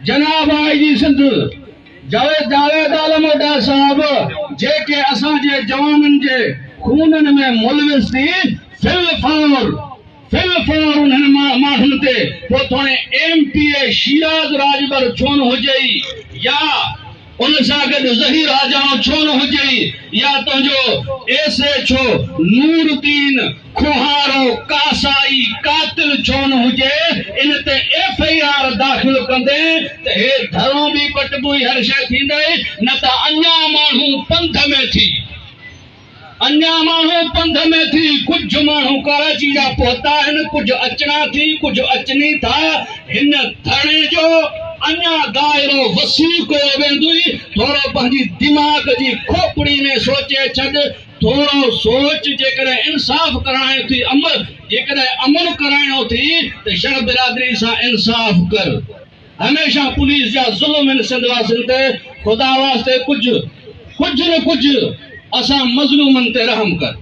जनाब आईजी सिंध जावेद आलम वॾा साहब जेके असांजे जवाननि जे खूननि में मुलविस थी फिल फौर उन्हनि माण्हुनि ते पोइ थोरे MPA शिराज राजबर छो न हुजे या उन सां गॾु ज़हीर आजानो छो न हुजे या तुंहिंजो SHO नूरुद्दीन खुहारो कासाई कातिल छो न हुजे इन ते FIR दाख़िल कंदे त हे धरो बि पटबू हर शइ थींदे न त अञा माण्हू पंध में थी कुछ माण्हू कराची जा पहुता आहिनि कुछ अचना थी कुछ अचनी था हिन धरणे जो अञा दायरो वसी कयो वेंदुई थोरो पंहिंजी दिमाग़ जी खोपड़ी में सोचे छॾ थोरो सोच जेकॾहिं इंसाफ़ कराइणो थी जेकॾहिं अमन कराइणो थी त शह बिरादरी सां इंसाफ़ कर हमेशह पुलिस जा ज़ुल्म आहिनि सिंध वासियुनि ते ख़ुदा वास्ते कुझु न कुझु असां मज़लूमनि ते रहम कर